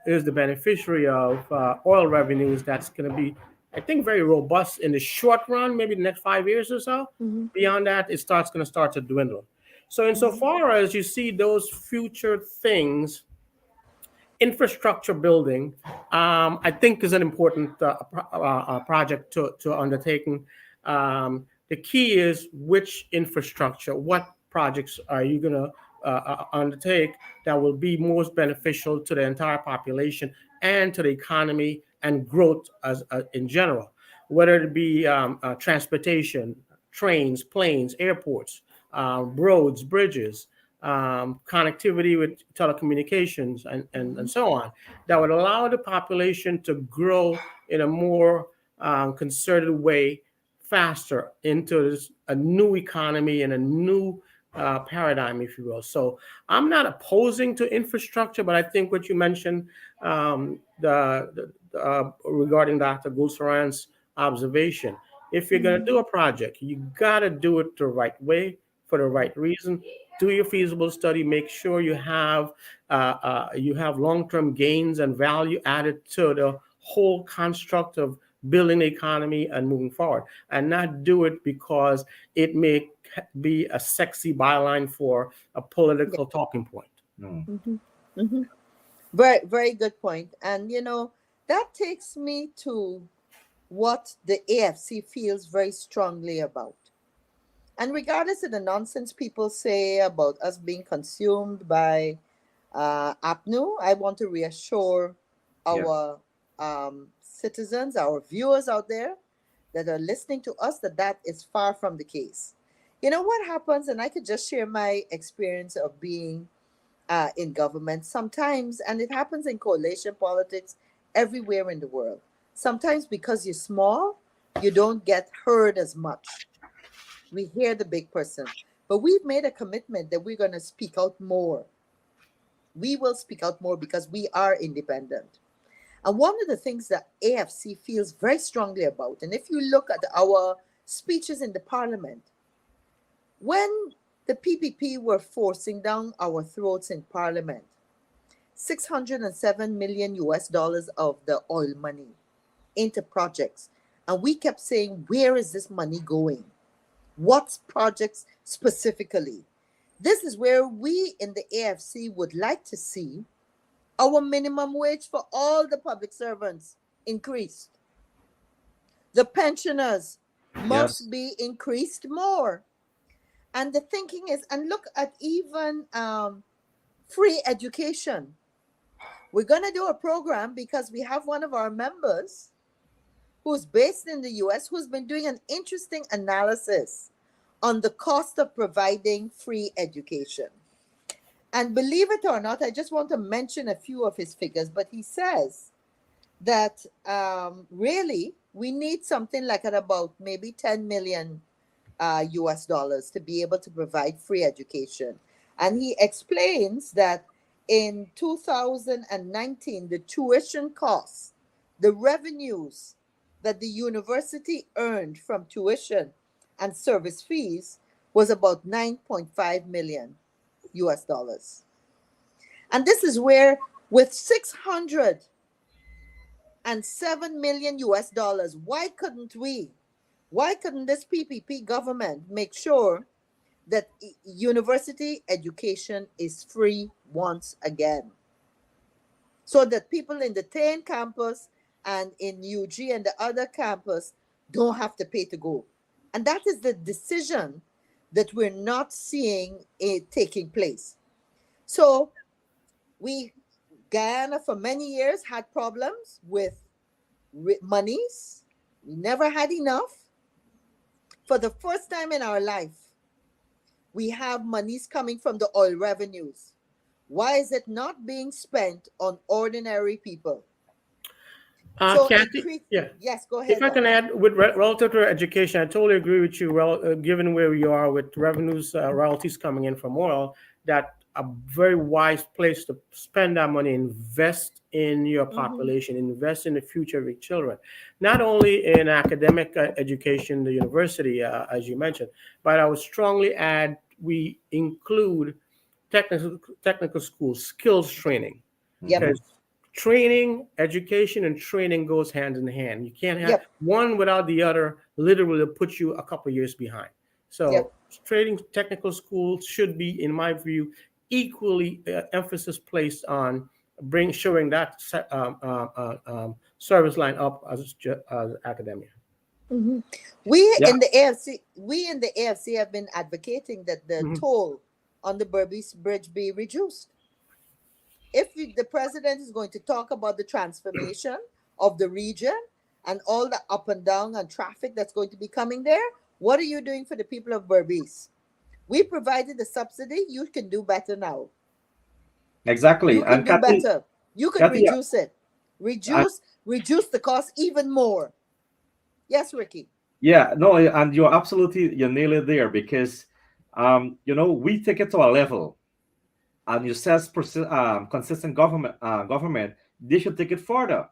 is the beneficiary of oil revenues that's going to be, I think, very robust in the short run, maybe the next 5 years or so. Mhm, Beyond that, going to start to dwindle. So, mhm, insofar as you see those future things, infrastructure building, I think, is an important project to undertaken. The key is which infrastructure, what projects are you going to undertake that will be most beneficial to the entire population and to the economy and growth as in general, whether it be transportation, trains, planes, airports, roads, bridges, connectivity with telecommunications, and so on, that would allow the population to grow in a more concerted way faster into a new economy and a new paradigm, if you will. So I'm not opposing to infrastructure, but I think what you mentioned regarding Dr. Gulsaran's observation, if you're going to do a project, you got to do it the right way for the right reason. Do your feasible study. Make sure you have long-term gains and value added to the whole construct of building the economy and moving forward, and not do it because it may be a sexy byline for a Yeah. political talking point. Mm. Mm-hmm. Mm-hmm. Very, very good point. And that takes me to what the AFC feels very strongly about. And regardless of the nonsense people say about us being consumed by APNU, I want to reassure Yeah. our citizens, our viewers out there that are listening to us, that that is far from the case. You know what happens, and I could just share my experience of being in government sometimes, and it happens in coalition politics everywhere in the world. Sometimes because you're small, you don't get heard as much. We hear the big person, but we've made a commitment that we're going to speak out more. We will speak out more because we are independent. And one of the things that AFC feels very strongly about, and if you look at our speeches in the parliament, when the PPP were forcing down our throats in parliament, 607 million US dollars of the oil money into projects. And we kept saying, where is this money going? What projects specifically? This is where we in the AFC would like to see our minimum wage for all the public servants increased. The pensioners Yes. must be increased more. And the thinking is, and look at even free education. We're going to do a program because we have one of our members who's based in the US who's been doing an interesting analysis on the cost of providing free education. And believe it or not, I just want to mention a few of his figures, but he says that really we need something like at about maybe 10 million US dollars to be able to provide free education. And he explains that in 2019, the tuition costs, the revenues that the university earned from tuition and service fees was about 9.5 million US dollars. And this is where, with 607 million US dollars, why couldn't this PPP government make sure that university education is free once again, so that people in the Tain campus and in UG and the other campus don't have to pay to go? And that is the decision that we're not seeing it taking place. So Guyana for many years had problems with monies. We never had enough. For the first time in our life, we have monies coming from the oil revenues. Why is it not being spent on ordinary people? So Kathy, yeah. Yes, go If ahead, I can doctor. add, with relative to education, I totally agree with you. Given where we are with revenues, royalties coming in from oil, that a very wise place to spend that money, invest in your Mm-hmm. population, invest in the future of your children, not only in academic education, the university, as you mentioned, but I would strongly add we include technical schools, skills training, Yep, Hmm. because training, education, and training goes hand in hand. You can't have yep, one without the other. Literally, put you a couple years behind. So, yep. training technical schools should be, in my view, equally emphasis placed on showing that service line up as academia. Mm-hmm. We Yeah. in the AFC, we in the AFC have been advocating that the Mhm. toll on the Berbice Bridge be reduced. The president is going to talk about the transformation of the region and all the up and down and traffic that's going to be coming there, what are you doing for the people of Berbice? We provided the subsidy. You can do better now. Exactly. You can And do better. You can Kathy, reduce it. and Reduce the cost even more. Yes, Ricky. yeah, no, and you nail it there because, we take it to a level, and you says consistent government, they should take it further.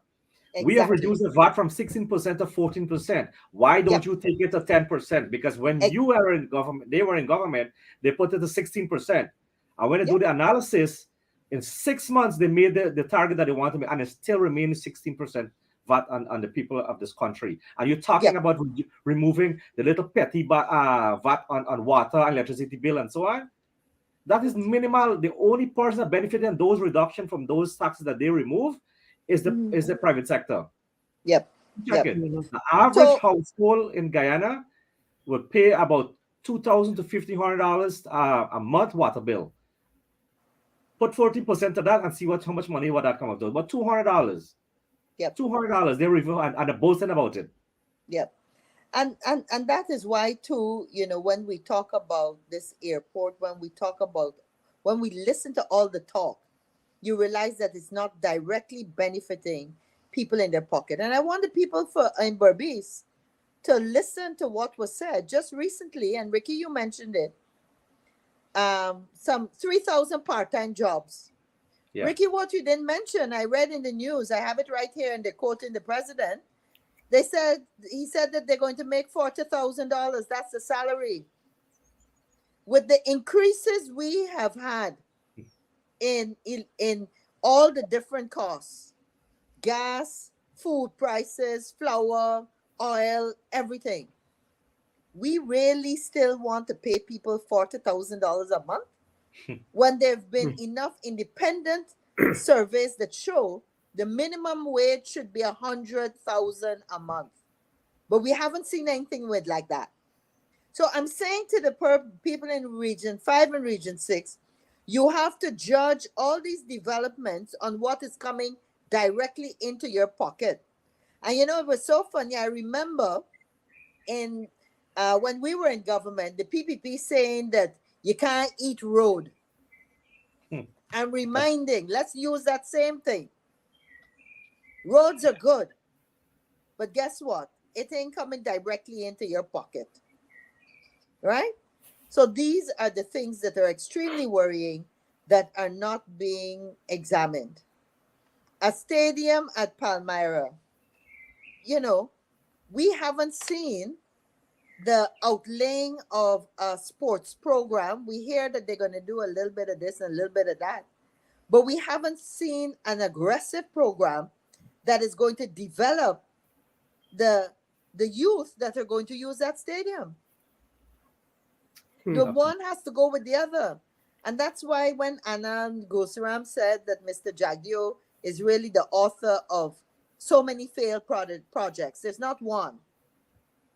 We have Exactly. reduced the VAT from 16% to 14%. Why don't Yep. you take it to 10%? Because when Ex- you were in government, they were in government, they put it to 16%. And when they do yep. the analysis, in 6 months, they made the target that they want to make, and it still remains 16% VAT on the people of this country. And you're talking Yep. about removing the little petty VAT on water, electricity bill, and so on. That is minimal. The only person that benefited in those reduction from those taxes that they remove Mhm. is the private sector. Yep. Check Yep. it. Mhm. The average So household in Guyana would pay about $2,000 to $1,500 a month water bill. Put 40% of that and see how much money would that come up to. About $200. yep. $200. They review and they're boasting about it. Yep. And that is why too, when we talk about this airport, when we listen to all the talk, you realize that it's not directly benefiting people in their pocket. And I want the people in Berbice to listen to what was said just recently. And Ricky, you mentioned it. Some 3,000 part-time jobs. Yeah. Ricky, what you didn't mention, I read in the news. I have it right here, and they're quoting the president. He said that they're going to make $40,000. That's the salary. With the increases we have had in all the different costs, gas, food prices, flour, oil, everything. We really still want to pay people $40,000 a month when there have been enough independent surveys that show the minimum wage should be 100,000 a month. But we haven't seen anything with like that. So I'm saying to the people in Region 5 and Region 6, you have to judge all these developments on what is coming directly into your pocket. And it was so funny. I remember in when we were in government, the PPP saying that you can't eat road. Hmm. I'm reminding, let's use that same thing. Roads are good, but guess what? It ain't coming directly into your pocket, right? So these are the things that are extremely worrying that are not being examined. A stadium at Palmyra, you know, we haven't seen the outlaying of a sports program. We hear that they're going to do a little bit of this and a little bit of that, but we haven't seen an aggressive program that is going to develop the youth that are going to use that stadium. The Hmm. one has to go with the other. And that's why when Anand Gosaram said that Mr. Jagdio is really the author of so many failed projects, there's not one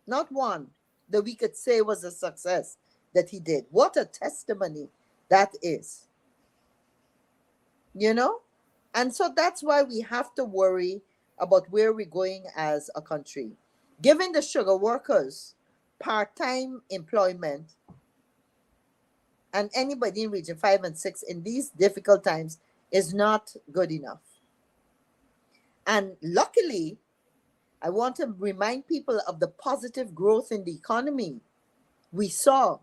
that we could say was a success that he did. What a testimony that is, you know? And so that's why we have to worry about where we're going as a country. Giving the sugar workers part-time employment and anybody in Region 5 and 6 in these difficult times is not good enough. And luckily, I want to remind people of the positive growth in the economy we saw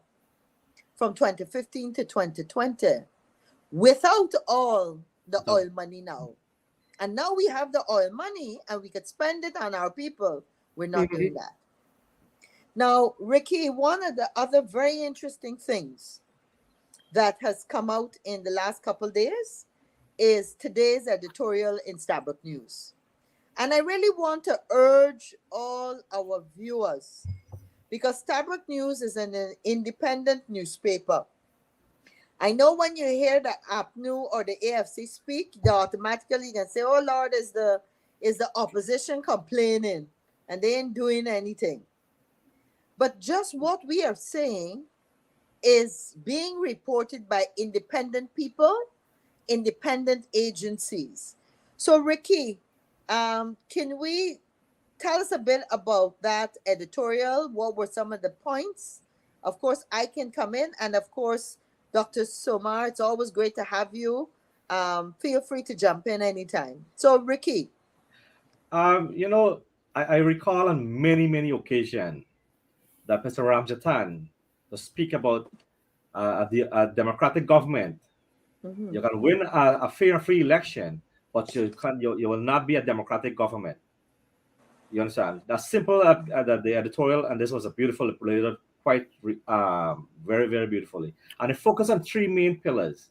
from 2015 to 2020 without all the oil money now. And now we have the oil money and we could spend it on our people. We're not doing Mhm. that. Now, Ricky, one of the other very interesting things that has come out in the last couple days is today's editorial in Starbuck News. And I really want to urge all our viewers, because Starbuck News is an independent newspaper. I know when you hear the APNU or the AFC speak, they automatically can say, "Oh Lord, is the opposition complaining?" And they ain't doing anything. But just what we are saying is being reported by independent people, independent agencies. So, Ricky, can we tell us a bit about that editorial? What were some of the points? Of course, I can come in, and of course, Dr. Somar, it's always great to have you. Feel free to jump in anytime. So, Ricky. You know, I recall on many, many occasions that Mr. Ramjatan to speak about a democratic government. Mhm. You can win a fair, free election, but you will not be a democratic government. You understand? That's simple. The editorial, and this was a beautiful, laid quite very, very beautifully. And it focused on three main pillars.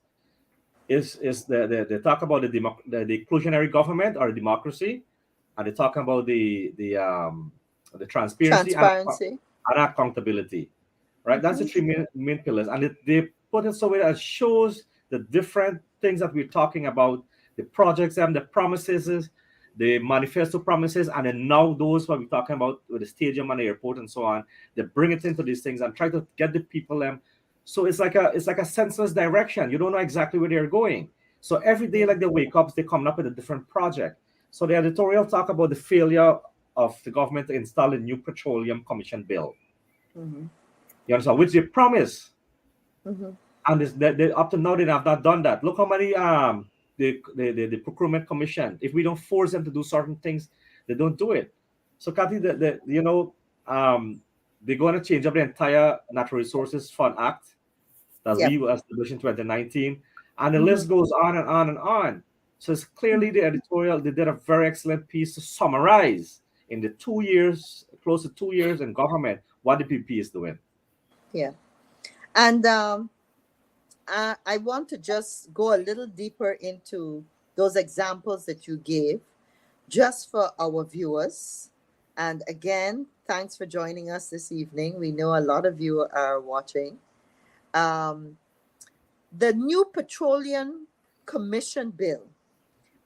Is they talk about the inclusionary government or democracy, and they talk about the transparency Transparency. and accountability. Right, that's the Mhm. three main pillars, and they put it so way that it shows the different things that we're talking about, the projects and the promises, the manifesto promises, and then now those what we're talking about with the stadium and the airport and so on. They bring it into these things and try to get the people so it's like a senseless direction. You don't know exactly where they're going. So every day, like they wake up, they come up with a different project. So the editorial talk about the failure of the government to install a new petroleum commission bill. Mhm. You understand? Which they promise, Mhm. and they up to now they have not done that. Look how many the procurement commission. If we don't force them to do certain things, they don't do it. So Kathy, um, they're going to change up the entire Natural Resources Fund Act that we Yep. established in 2019, and the Mhm. list goes on and on and on. So it's clearly the editorial. They did a very excellent piece to summarize in the 2 years, close to 2 years in government, what the PP is doing. Yeah. And I want to just go a little deeper into those examples that you gave, just for our viewers. And again, thanks for joining us this evening. We know a lot of you are watching. Um, the new Petroleum Commission Bill.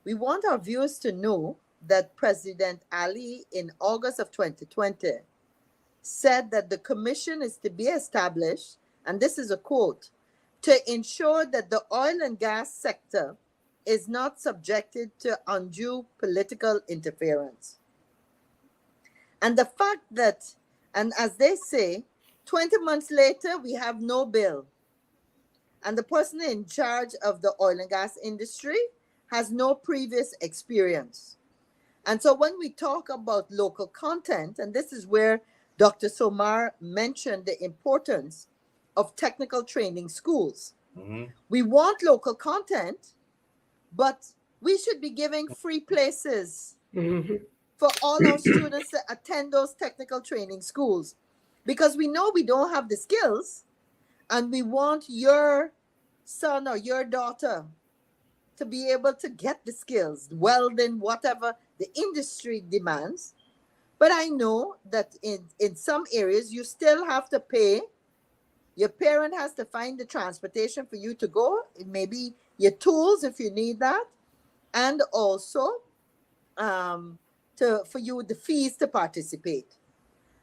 We want our viewers to know that President Ali, in August of 2020, said that the commission is to be established, and this is a quote, to ensure that the oil and gas sector is not subjected to undue political interference. And the fact that, and as they say, 20 months later, we have no bill. And the person in charge of the oil and gas industry has no previous experience. And so when we talk about local content, and this is where Dr. Somar mentioned the importance of technical training schools. Mhm. We want local content, but we should be giving free places Mhm. for all our students to attend those technical training schools, because we know we don't have the skills, and we want your son or your daughter to be able to get the skills, welding, whatever the industry demands. But I know that in some areas, you still have to pay. Your parent has to find the transportation for you to go, maybe your tools if you need that, and also for you the fees to participate.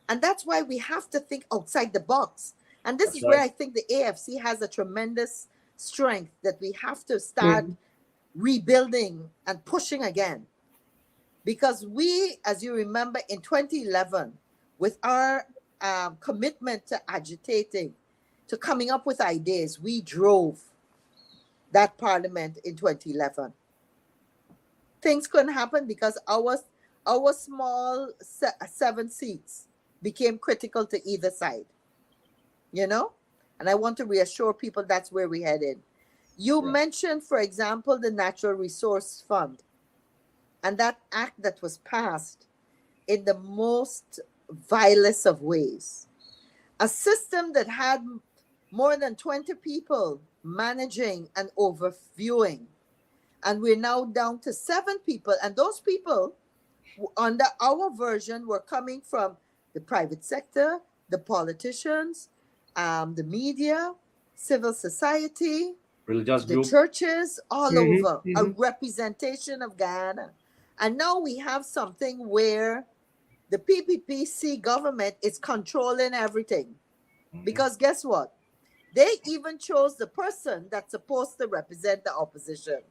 And that's why we have to think outside the box. And this That's is where right. I think the AFC has a tremendous strength, that we have to start Mhm. rebuilding and pushing again. Because we, as you remember, in 2011, with our commitment to agitating, to coming up with ideas, we drove that parliament in 2011. Things couldn't happen because our small 7 seats became critical to either side, you know? And I want to reassure people that's where we're headed. You Yeah. mentioned, for example, the Natural Resource Fund and that act that was passed in the most vilest of ways. A system that had more than 20 people managing and overviewing. And we're now down to 7 people. And those people, under our version, were coming from the private sector, the politicians, the media, civil society, Religious the group. churches, all Mhm. over, a Mhm. representation of Guyana. And now we have something where the PPPC government is controlling everything. Mhm. Because guess what? They even chose the person that's supposed to represent the opposition.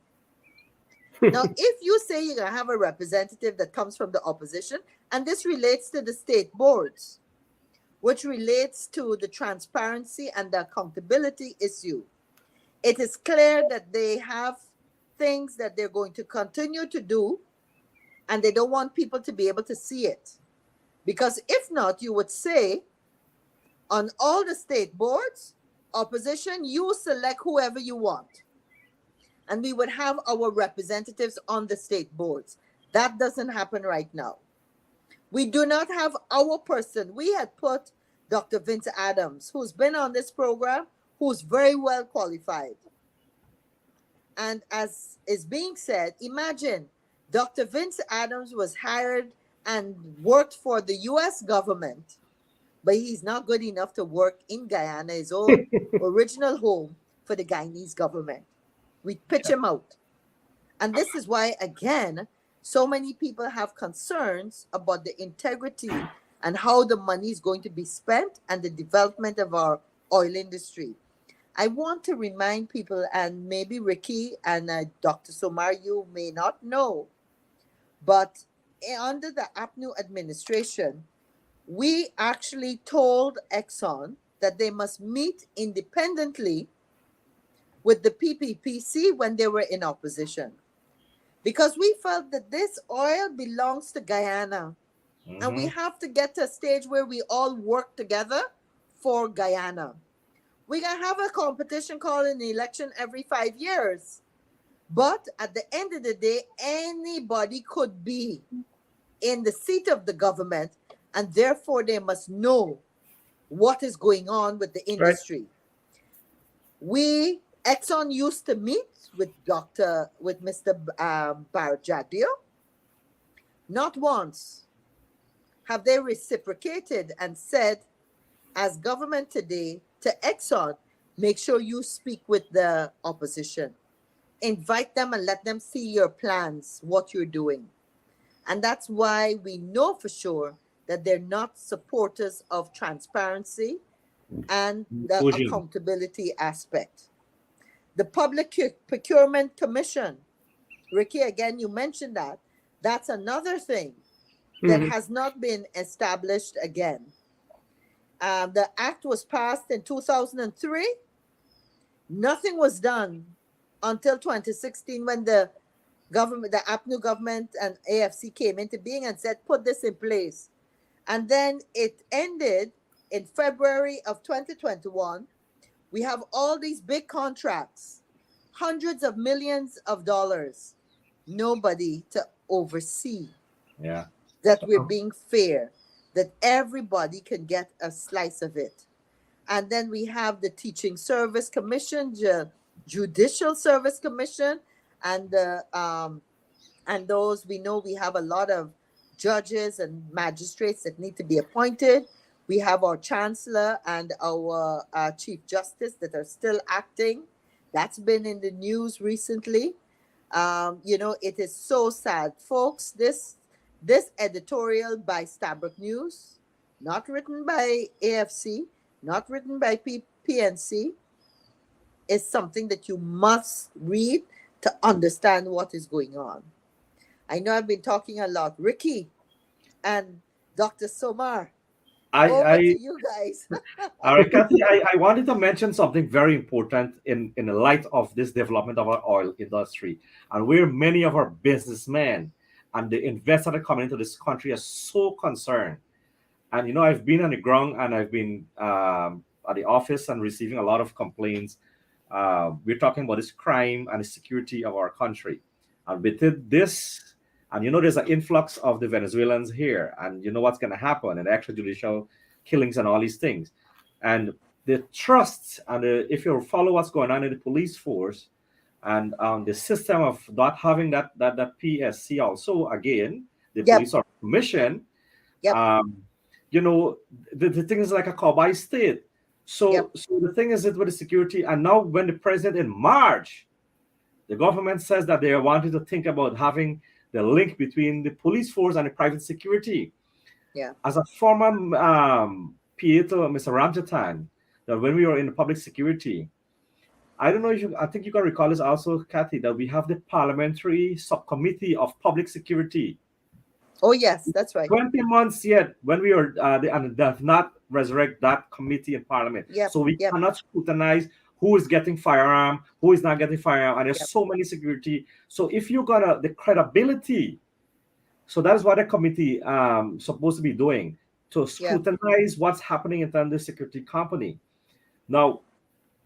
Now, if you say you're going to have a representative that comes from the opposition, and this relates to the state boards, which relates to the transparency and the accountability issue, it is clear that they have things that they're going to continue to do, and they don't want people to be able to see it. Because if not, you would say on all the state boards, opposition, you select whoever you want. And we would have our representatives on the state boards. That doesn't happen right now. We do not have our person. We had put Dr. Vince Adams, who's been on this program, who's very well qualified. And as is being said, imagine Dr. Vince Adams was hired and worked for the US government, but he's not good enough to work in Guyana, his own original home, for the Guyanese government. We pitch him out. And this is why, again, so many people have concerns about the integrity and how the money is going to be spent and the development of our oil industry. I want to remind people, and maybe Ricky and Dr. Somar, you may not know, but under the APNU administration, we actually told Exxon that they must meet independently with the PPPC when they were in opposition. Because we felt that this oil belongs to Guyana. And we Mhm. have to get to a stage where we all work together for Guyana. We're going to have a competition called an election every 5 years. But at the end of the day, anybody could be in the seat of the government, and therefore they must know what is going on with the Right. industry. Exxon used to meet with Mr. Barjadio. Not once have they reciprocated and said, as government today, to Exxon, make sure you speak with the opposition. Invite them and let them see your plans, what you're doing. And that's why we know for sure that they're not supporters of transparency and the Inclusion. accountability aspect. The Public Procurement Commission, Ricky, again, you mentioned that. That's another thing that Mhm. has not been established again. The act was passed in 2003. Nothing was done until 2016 when the government, the APNU government and AFC came into being and said, put this in place. And then it ended in February of 2021. We have all these big contracts, hundreds of millions of dollars, nobody to oversee Yeah. that we're being fair, that everybody can get a slice of it. And then we have the Teaching Service Commission, Judicial Service Commission, and and those, we know we have a lot of judges and magistrates that need to be appointed. We have our chancellor and our chief justice that are still acting. That's been in the news recently. It is so sad, folks. This editorial by Stabrook News, not written by AFC, not written by PNC, is something that you must read to understand what is going on. I know I've been talking a lot. Ricky and Dr. Somar, over to I you guys. All right, Kathy, I wanted to mention something very important in the light of this development of our oil industry, and where many of our businessmen and the investors that are coming into this country are so concerned. And I've been on the ground and I've been at the office and receiving a lot of complaints. We're talking about this crime and the security of our country, and with this, and there's an influx of the Venezuelans here, and you know what's going to happen, and extrajudicial killings and all these things, and the trust and if you follow what's going on in the police force and the system of not having that PSC also again, the Yep, police or commission, yep, um, you know, the thing is like a cowboy state. So, yep, so the thing is it with the security, and now when the president in March, the government says that they wanted to think about having the link between the police force and the private security. Yeah. As a former PA to Mr. Ramjatan, that when we were in public security, I don't know if you, I think you can recall this also, Kathy, that we have the Parliamentary Subcommittee of Public Security. Oh yes, that's right. 20 months yet when we are, and they have not resurrect that committee in Parliament. Yep. So we Yep. cannot scrutinize who is getting firearm, who is not getting firearm, and there's Yep. so many security. So if you got the credibility, so that is what the committee supposed to be doing, to Yeah. scrutinize what's happening in terms of the security company. Now,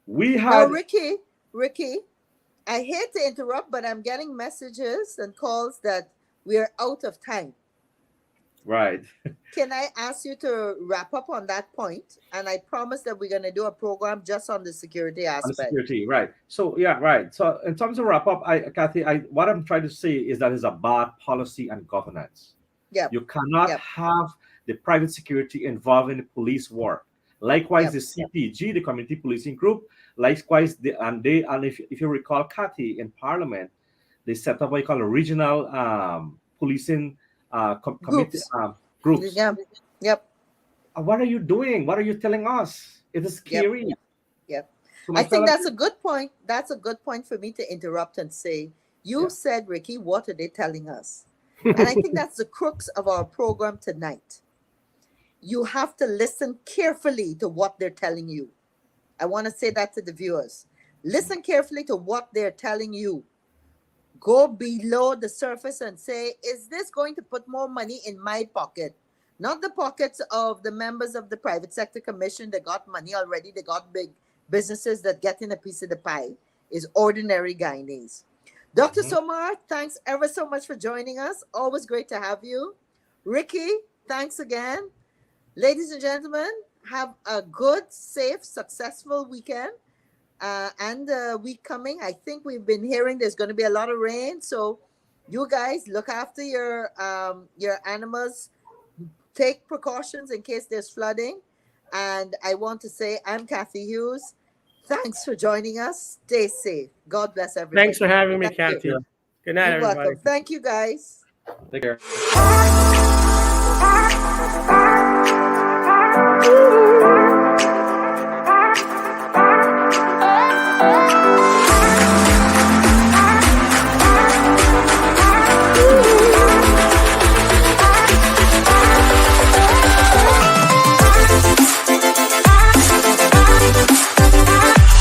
we Now, had Ricky, I hate to interrupt, but I'm getting messages and calls that we're out of time. right. Can I ask you to wrap up on that point? And I promise that we're going to do a program just on the security On the aspect. security, right? So yeah, right. So in terms of wrap up, Kathy, what I'm trying to say is that it's about policy and governance. Yep. You cannot Yep. have the private security involved in the police work. Likewise, Yep. the CPG, the Community Policing Group, likewise, and if you recall, Kathy, in Parliament, they set up what you call a regional policing committee groups. Yeah. Yep. What are you doing? What are you telling us? It is scary. Yep. So my I think fellow- that's a good point. That's a good point for me to interrupt and say, you Yeah. said, Ricky, what are they telling us? And I think that's the crux of our program tonight. You have to listen carefully to what they're telling you. I want to say that to the viewers. Listen carefully to what they're telling you. Go below the surface and say, is this going to put more money in my pocket? Not the pockets of the members of the Private Sector Commission that got money already. They got big businesses that get in a piece of the pie. Is ordinary Guyanese. Dr. Somar, thanks ever so much for joining us. Always great to have you. Ricky, thanks again. Ladies and gentlemen, have a good, safe, successful weekend. And the week coming, I think we've been hearing there's going to be a lot of rain. So you guys look after your animals. Take precautions in case there's flooding. And I want to say, I'm Kathy Hughes. Thanks for joining us. Stay safe. God bless everybody. Thanks for having me, Thank you. Kathy. Good night, You're everybody. welcome. Thank you, guys. Take care. Ooh.